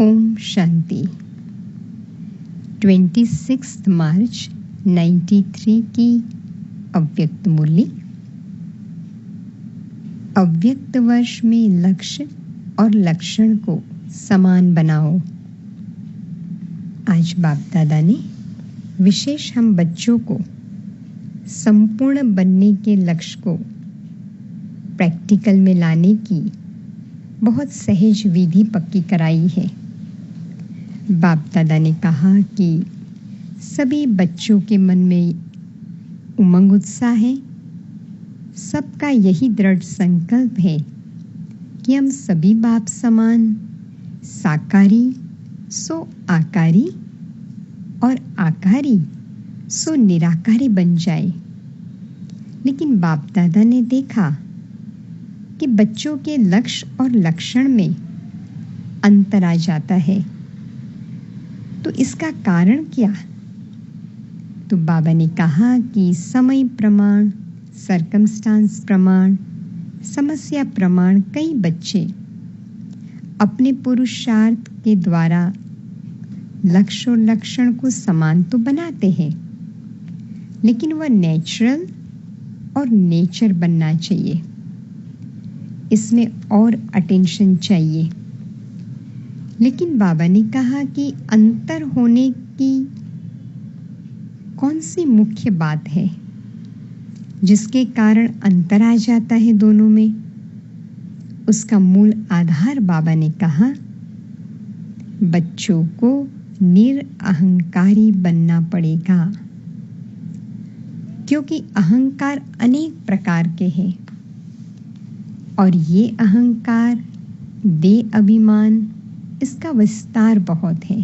ओम शांति। 26 मार्च 93 की अव्यक्त मुरली। अव्यक्त वर्ष में लक्ष्य और लक्षण को समान बनाओ। आज बाप दादा ने विशेष हम बच्चों को संपूर्ण बनने के लक्ष्य को प्रैक्टिकल में लाने की बहुत सहज विधि पक्की कराई है। बाप दादा ने कहा कि सभी बच्चों के मन में उमंग उत्साह है। सबका यही दृढ़ संकल्प है कि हम सभी बाप समान साकारी सो आकारी और आकारी सो निराकारी बन जाए। लेकिन बाप दादा ने देखा कि बच्चों के लक्ष्य और लक्षण में अंतर आ जाता है, तो इसका कारण क्या? तो बाबा ने कहा कि समय प्रमाण, सर्कमस्टांस प्रमाण, समस्या प्रमाण कई बच्चे अपने पुरुषार्थ के द्वारा लक्ष्य और लक्षण को समान तो बनाते हैं, लेकिन वह नेचुरल और नेचर बनना चाहिए। इसमें और अटेंशन चाहिए। लेकिन बाबा ने कहा कि अंतर होने की कौन सी मुख्य बात है जिसके कारण अंतर आ जाता है दोनों में? उसका मूल आधार बाबा ने कहा, बच्चों को निरअहंकारी बनना पड़ेगा, क्योंकि अहंकार अनेक प्रकार के हैं और ये अहंकार दे अभिमान, इसका विस्तार बहुत है।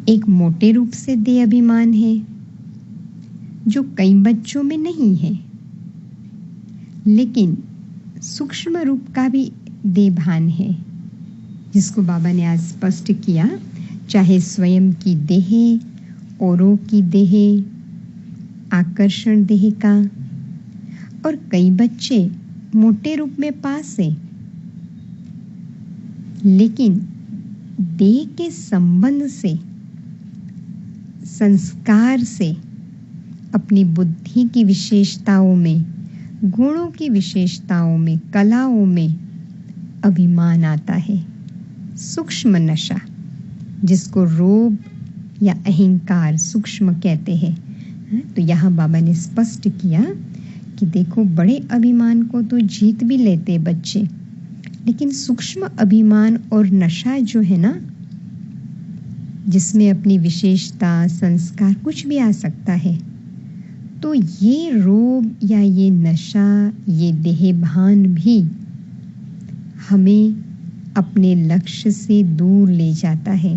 एक मोटे रूप से दे अभिमान है जो कई बच्चों में नहीं है, लेकिन सूक्ष्म रूप का भी दे भान है, जिसको बाबा ने आज स्पष्ट किया। चाहे स्वयं की देह, औरों की देह, आकर्षण देह का। और कई बच्चे मोटे रूप में पास है, लेकिन देह के संबंध से, संस्कार से, अपनी बुद्धि की विशेषताओं में, गुणों की विशेषताओं में, कलाओं में अभिमान आता है। सूक्ष्म नशा, जिसको रोग या अहंकार सूक्ष्म कहते हैं। तो यहाँ बाबा ने स्पष्ट किया कि देखो, बड़े अभिमान को तो जीत भी लेते बच्चे, लेकिन सूक्ष्म अभिमान और नशा जो है ना, जिसमें अपनी विशेषता, संस्कार कुछ भी आ सकता है, तो ये रोग या ये नशा, ये देह भान भी हमें अपने लक्ष्य से दूर ले जाता है।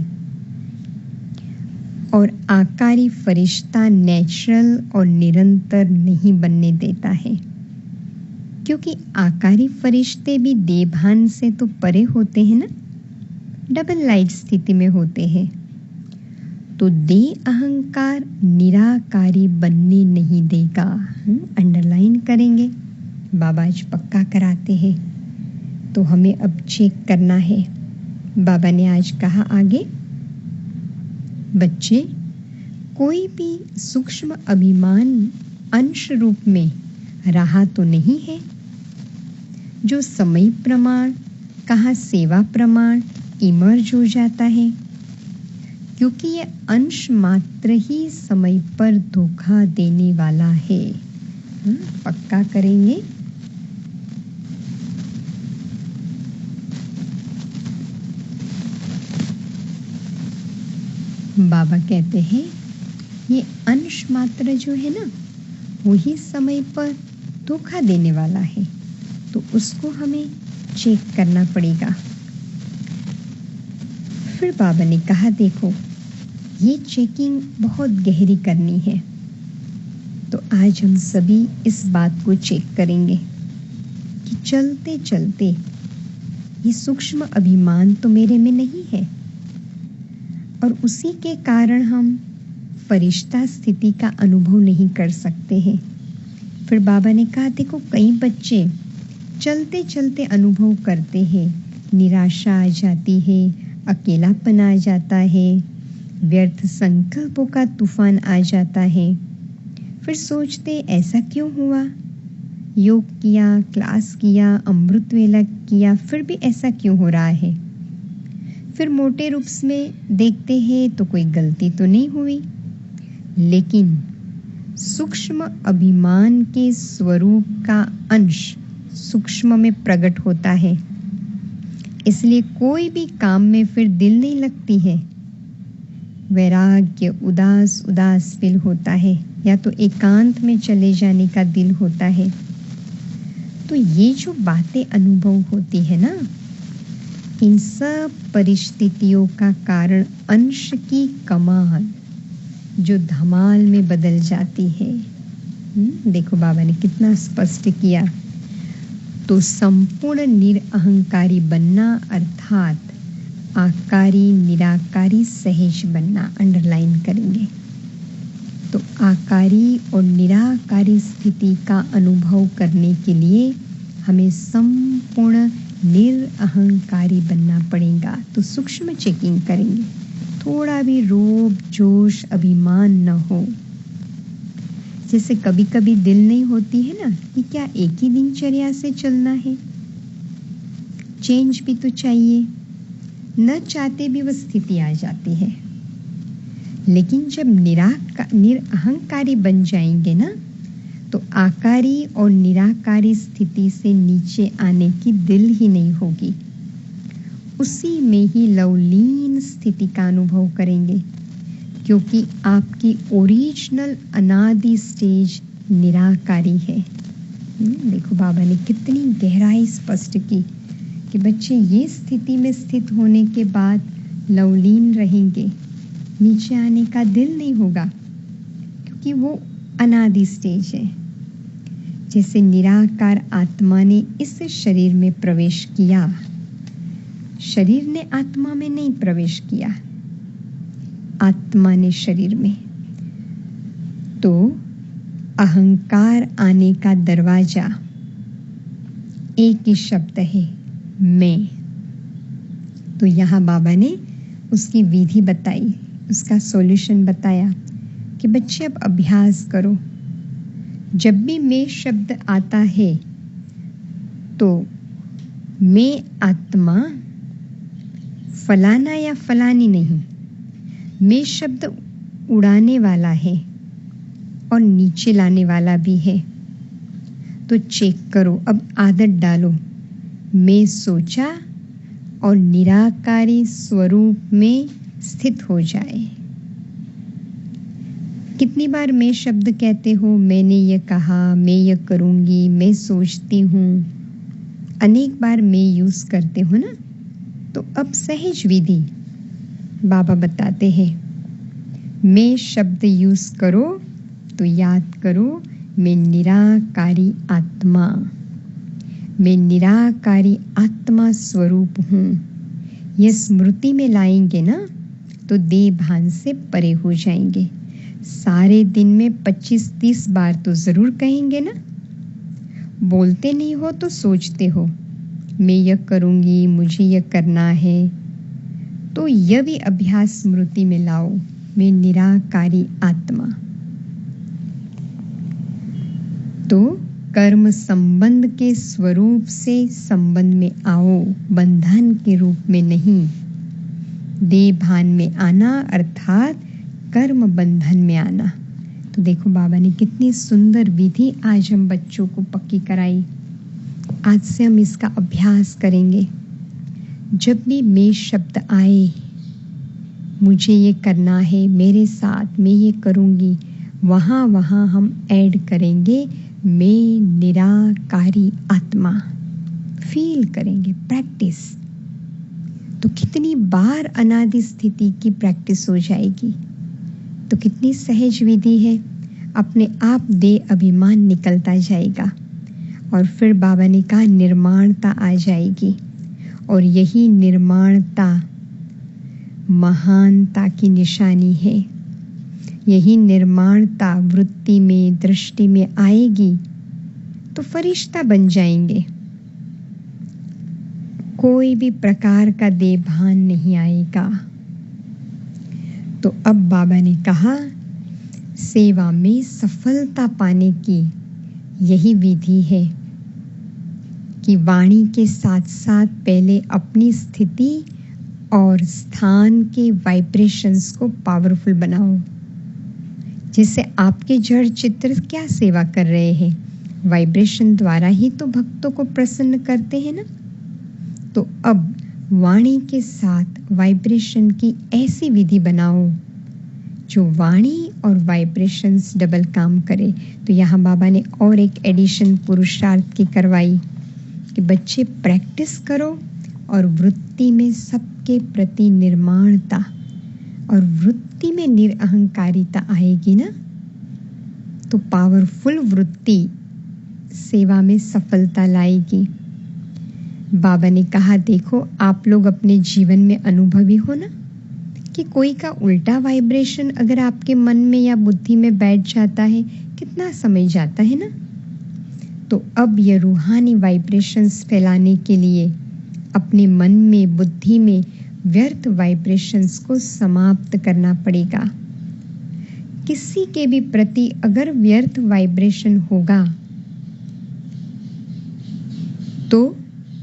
और आकारी फरिश्ता नेचुरल और निरंतर नहीं बनने देता है, क्योंकि आकारी फरिश्ते भी देभान से तो परे होते हैं ना, डबल लाइट स्थिति में होते हैं। तो दे अहंकार निराकारी बनने नहीं देगा। अंडरलाइन करेंगे, बाबा आज पक्का कराते हैं, तो हमें अब चेक करना है। बाबा ने आज कहा आगे, बच्चे, कोई भी सूक्ष्म अभिमान अंश रूप में रहा तो नहीं है, जो समय प्रमाण, कहाँ सेवा प्रमाण इमर्ज हो जाता है, क्योंकि ये अंश मात्र ही समय पर धोखा देने वाला है। पक्का करेंगे। बाबा कहते हैं ये अंश मात्र जो है ना, वही समय पर धोखा देने वाला है, तो उसको हमें चेक करना पड़ेगा। फिर बाबा ने कहा, देखो, ये चेकिंग बहुत गहरी करनी है, तो आज हम सभी इस बात को चेक करेंगे कि चलते चलते ये सूक्ष्म अभिमान तो मेरे में नहीं है, और उसी के कारण हम फरिश्ता स्थिति का अनुभव नहीं कर सकते हैं। फिर बाबा ने कहा, देखो, कई बच्चे चलते चलते अनुभव करते हैं निराशा आ जाती है, अकेलापन आ जाता है, व्यर्थ संकल्पों का तूफान आ जाता है। फिर सोचते ऐसा क्यों हुआ, योग किया, क्लास किया, अमृत वेला किया, फिर भी ऐसा क्यों हो रहा है। फिर मोटे रूप में देखते हैं तो कोई गलती तो नहीं हुई, लेकिन सूक्ष्म अभिमान के स्वरूप का अंश सूक्ष्म में प्रकट होता है। इसलिए कोई भी काम में फिर दिल नहीं लगती है। वैराग्य उदास उदास फील होता है, या तो एकांत में चले जाने का दिल होता है। तो ये जो बातें अनुभव होती है ना, इन सब परिस्थितियों का कारण अंश की कमाल जो धमाल में बदल जाती है। देखो बाबा ने कितना स्पष्ट किया। तो संपूर्ण निरअहंकारी बनना अर्थात आकारी निराकारी सहज बनना, अंडरलाइन करेंगे। तो आकारी और निराकारी स्थिति का अनुभव करने के लिए हमें संपूर्ण निरअहंकारी बनना पड़ेगा। तो सूक्ष्म चेकिंग करेंगे, थोड़ा भी रोब जोश अभिमान न हो। जैसे कभी कभी दिल नहीं होती है ना कि क्या एक ही दिनचर्या से चलना है, चेंज भी तो चाहिए। न चाहते भी वह स्थिति आ जाती है। लेकिन जब निरअहंकारी बन जाएंगे ना, तो आकारी और निराकारी स्थिति से नीचे आने की दिल ही नहीं होगी। उसी में ही लवलीन स्थिति का अनुभव करेंगे, क्योंकि आपकी ओरिजिनल अनादि स्टेज निराकारी है। देखो बाबा ने कितनी गहराई स्पष्ट की कि बच्चे ये स्थिति में स्थित होने के बाद लवलीन रहेंगे, नीचे आने का दिल नहीं होगा, क्योंकि वो अनादि स्टेज है। जैसे निराकार आत्मा ने इस शरीर में प्रवेश किया, शरीर ने आत्मा में नहीं प्रवेश किया, आत्मा ने शरीर में। तो अहंकार आने का दरवाजा एक ही शब्द है, मैं। तो यहाँ बाबा ने उसकी विधि बताई, उसका सॉल्यूशन बताया कि बच्चे अब अभ्यास करो। जब भी मैं शब्द आता है तो मैं आत्मा फलाना या फलानी नहीं, मैं शब्द उड़ाने वाला है और नीचे लाने वाला भी है। तो चेक करो, अब आदत डालो, मैं सोचा और निराकारी स्वरूप में स्थित हो जाए। कितनी बार मैं शब्द कहते हो, मैंने ये कहा, मैं ये करूंगी, मैं सोचती हूँ, अनेक बार मैं यूज करते हो ना। तो अब सहज विधि बाबा बताते हैं, मैं शब्द यूज करो तो याद करो मैं निराकारी आत्मा, मैं निराकारी आत्मा स्वरूप हूँ। यह स्मृति में लाएंगे ना तो देह भान से परे हो जाएंगे। सारे दिन में 25-30 बार तो जरूर कहेंगे ना। बोलते नहीं हो तो सोचते हो, मैं यह करूंगी, मुझे यह करना है। तो यह भी अभ्यास स्मृति में लाओ, मैं निराकारी आत्मा। तो कर्म संबंध के स्वरूप से संबंध में आओ, बंधन के रूप में नहीं। देह भान में आना अर्थात कर्म बंधन में आना। तो देखो बाबा ने कितनी सुंदर विधि आज हम बच्चों को पक्की कराई। आज से हम इसका अभ्यास करेंगे। जब भी मैं शब्द आए, मुझे ये करना है, मेरे साथ मैं ये करूंगी, वहाँ वहाँ हम ऐड करेंगे मैं निराकारी आत्मा। फील करेंगे, प्रैक्टिस। तो कितनी बार अनादि स्थिति की प्रैक्टिस हो जाएगी। तो कितनी सहज विधि है, अपने आप दे अभिमान निकलता जाएगा। और फिर बाबा ने कहा निर्माणता आ जाएगी, और यही निर्माणता महानता की निशानी है। यही निर्माणता वृत्ति में, दृष्टि में आएगी तो फरिश्ता बन जाएंगे। कोई भी प्रकार का देभान नहीं आएगा। तो अब बाबा ने कहा, सेवा में सफलता पाने की यही विधि है कि वाणी के साथ साथ पहले अपनी स्थिति और स्थान के वाइब्रेशंस को पावरफुल बनाओ। जैसे आपके जड़ चित्र क्या सेवा कर रहे हैं, वाइब्रेशन द्वारा ही तो भक्तों को प्रसन्न करते हैं ना। तो अब वाणी के साथ वाइब्रेशन की ऐसी विधि बनाओ जो वाणी और वाइब्रेशंस डबल काम करे। तो यहाँ बाबा ने और एक एडिशन पुरुषार्थ की करवाई कि बच्चे प्रैक्टिस करो और वृत्ति में सबके प्रति निर्माणता और वृत्ति में निरअहंकारिता आएगी ना, तो पावरफुल वृत्ति सेवा में सफलता लाएगी। बाबा ने कहा, देखो आप लोग अपने जीवन में अनुभवी हो ना कि कोई का उल्टा वाइब्रेशन अगर आपके मन में या बुद्धि में बैठ जाता है, कितना समय जाता है ना। तो अब ये रूहानी वाइब्रेशंस फैलाने के लिए अपने मन में, बुद्धि में व्यर्थ वाइब्रेशंस को समाप्त करना पड़ेगा। किसी के भी प्रति अगर व्यर्थ वाइब्रेशन होगा तो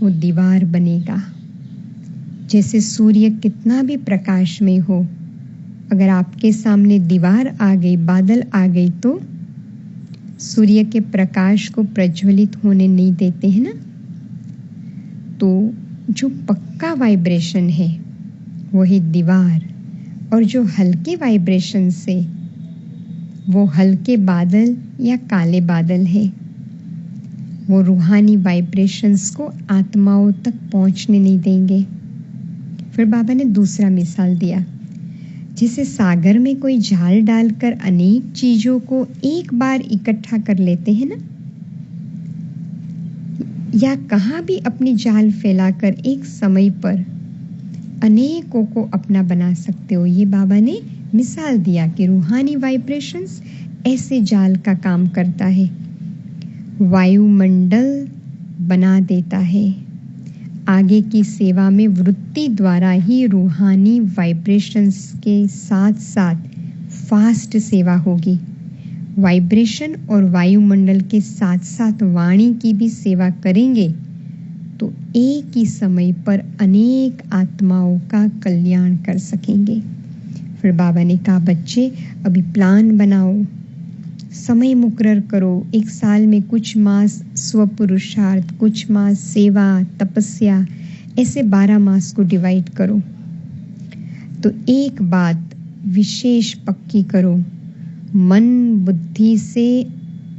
वो दीवार बनेगा। जैसे सूर्य कितना भी प्रकाश में हो, अगर आपके सामने दीवार आ गई, बादल आ गई, तो सूर्य के प्रकाश को प्रज्वलित होने नहीं देते हैं ना। तो जो पक्का वाइब्रेशन है वही दीवार, और जो हल्के वाइब्रेशन से वो हल्के बादल या काले बादल है, वो रूहानी वाइब्रेशंस को आत्माओं तक पहुंचने नहीं देंगे। फिर बाबा ने दूसरा मिसाल दिया, जैसे सागर में कोई जाल डालकर अनेक चीजों को एक बार इकट्ठा कर लेते हैं ना, या कहाँ भी अपनी जाल फैलाकर एक समय पर अनेकों को अपना बना सकते हो। ये बाबा ने मिसाल दिया कि रूहानी वाइब्रेशंस ऐसे जाल का काम करता है, वायुमंडल बना देता है। आगे की सेवा में वृत्ति द्वारा ही रूहानी वाइब्रेशंस के साथ साथ फास्ट सेवा होगी। वाइब्रेशन और वायुमंडल के साथ साथ वाणी की भी सेवा करेंगे तो एक ही समय पर अनेक आत्माओं का कल्याण कर सकेंगे। फिर बाबा ने कहा, बच्चे अभी प्लान बनाओ, समय मुकर्रर करो। एक साल में कुछ मास स्वपुरुषार्थ, कुछ मास सेवा, तपस्या, ऐसे 12 मास को डिवाइड करो। तो एक बात विशेष पक्की करो, मन बुद्धि से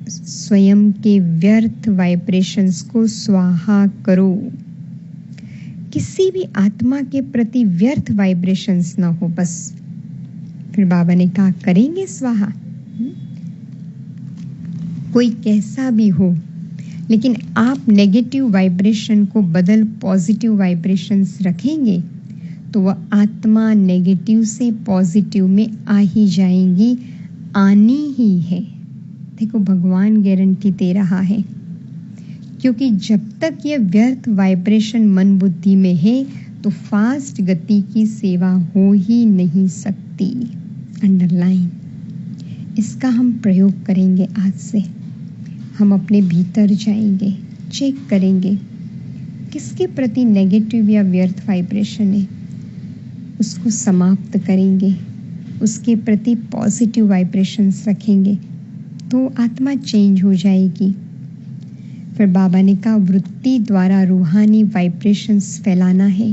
स्वयं के व्यर्थ वाइब्रेशंस को स्वाहा करो। किसी भी आत्मा के प्रति व्यर्थ वाइब्रेशंस ना हो बस। फिर बाबा ने कहा, करेंगे स्वाहा, कोई कैसा भी हो, लेकिन आप नेगेटिव वाइब्रेशन को बदल पॉजिटिव वाइब्रेशंस रखेंगे तो वह आत्मा नेगेटिव से पॉजिटिव में आ ही जाएंगी, आनी ही है। देखो भगवान गारंटी दे रहा है, क्योंकि जब तक ये व्यर्थ वाइब्रेशन मन बुद्धि में है तो फास्ट गति की सेवा हो ही नहीं सकती। अंडरलाइन, इसका हम प्रयोग करेंगे। आज से हम अपने भीतर जाएंगे, चेक करेंगे किसके प्रति नेगेटिव या व्यर्थ वाइब्रेशन है, उसको समाप्त करेंगे, उसके प्रति पॉजिटिव वाइब्रेशंस रखेंगे तो आत्मा चेंज हो जाएगी। फिर बाबा ने कहा, वृत्ति द्वारा रूहानी वाइब्रेशंस फैलाना है।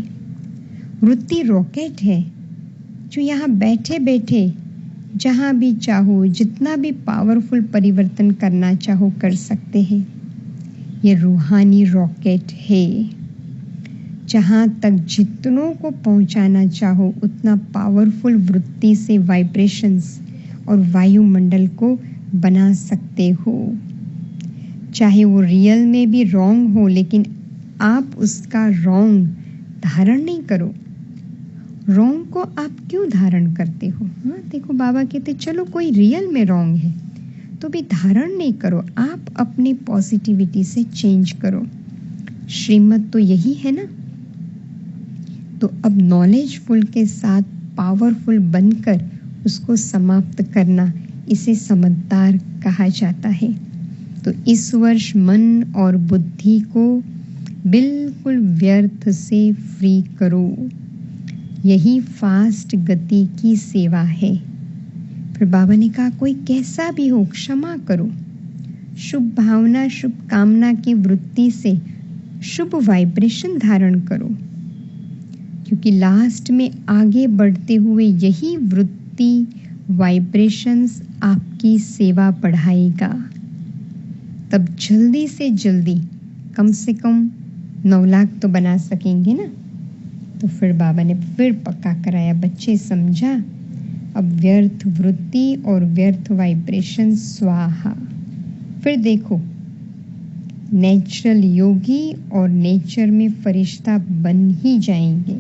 वृत्ति रॉकेट है जो यहाँ बैठे बैठे जहाँ भी चाहो, जितना भी पावरफुल परिवर्तन करना चाहो कर सकते हैं। ये रूहानी रॉकेट है, जहाँ तक जितनों को पहुँचाना चाहो उतना पावरफुल वृत्ति से वाइब्रेशंस और वायुमंडल को बना सकते हो। चाहे वो रियल में भी रॉन्ग हो, लेकिन आप उसका रॉन्ग धारण नहीं करो। रॉन्ग को आप क्यों धारण करते हो? हाँ, देखो बाबा कहते चलो कोई रियल में रॉन्ग है तो भी धारण नहीं करो, आप अपनी पॉजिटिविटी से चेंज करो। श्रीमत तो यही है ना तो अब नॉलेजफुल के साथ पावरफुल बनकर उसको समाप्त करना, इसे समझदार कहा जाता है। तो इस वर्ष मन और बुद्धि को बिल्कुल व्यर्थ से फ्री करो। यही फास्ट गति की सेवा है। फिर बाबा ने कहा, कोई कैसा भी हो क्षमा करो। शुभ भावना, शुभ कामना की वृत्ति से शुभ वाइब्रेशन धारण करो, क्योंकि लास्ट में आगे बढ़ते हुए यही वृत्ति वाइब्रेशंस आपकी सेवा बढ़ाएगा। तब जल्दी से जल्दी कम से कम 9 लाख तो बना सकेंगे ना। तो फिर बाबा ने फिर पक्का कराया, बच्चे समझा, अब व्यर्थ वृत्ति और व्यर्थ वाइब्रेशन स्वाहा। फिर देखो, नेचुरल योगी और नेचर में फरिश्ता बन ही जाएंगे।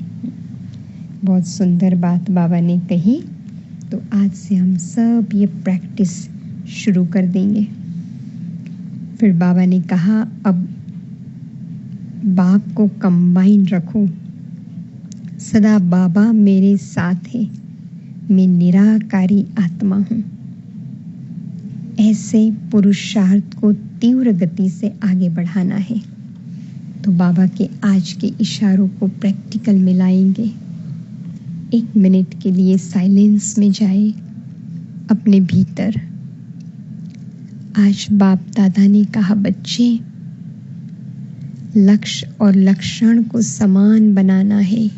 बहुत सुंदर बात बाबा ने कही। तो आज से हम सब ये प्रैक्टिस शुरू कर देंगे। फिर बाबा ने कहा, अब बाप को कंबाइन रखो। सदा बाबा मेरे साथ है, मैं निराकारी आत्मा हूँ। ऐसे पुरुषार्थ को तीव्र गति से आगे बढ़ाना है। तो बाबा के आज के इशारों को प्रैक्टिकल में लाएंगे। 1 मिनट के लिए साइलेंस में जाए अपने भीतर। आज बाप दादा ने कहा, बच्चे लक्ष्य और लक्षण को समान बनाना है।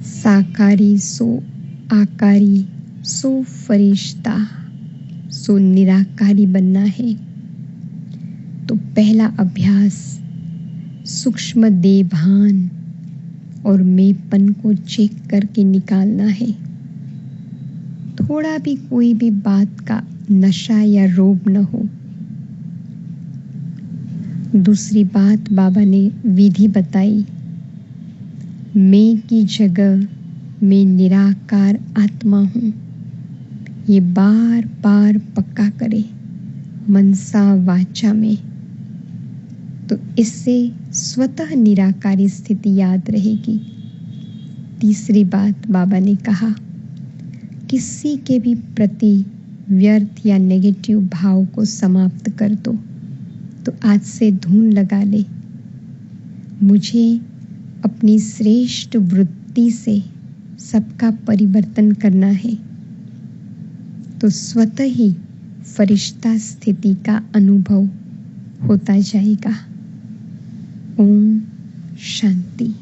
साकारी सो आकारी, सो फरिश्ता, सो निराकारी बनना है। तो पहला अभ्यास सूक्ष्म देभान और मेपन को चेक करके निकालना है। थोड़ा भी कोई भी बात का नशा या रोग न हो। दूसरी बात बाबा ने विधि बताई, मैं की जगह मैं निराकार आत्मा हूँ। ये बार बार पक्का करे मनसा वाचा में। तो इससे स्वतः निराकारी स्थिति याद रहेगी। तीसरी बात बाबा ने कहा, किसी के भी प्रति व्यर्थ या नेगेटिव भाव को समाप्त कर दो। तो आज से धून लगा ले, मुझे अपनी श्रेष्ठ वृत्ति से सबका परिवर्तन करना है। तो स्वतः ही फरिश्ता स्थिति का अनुभव होता जाएगा। ओम शांति।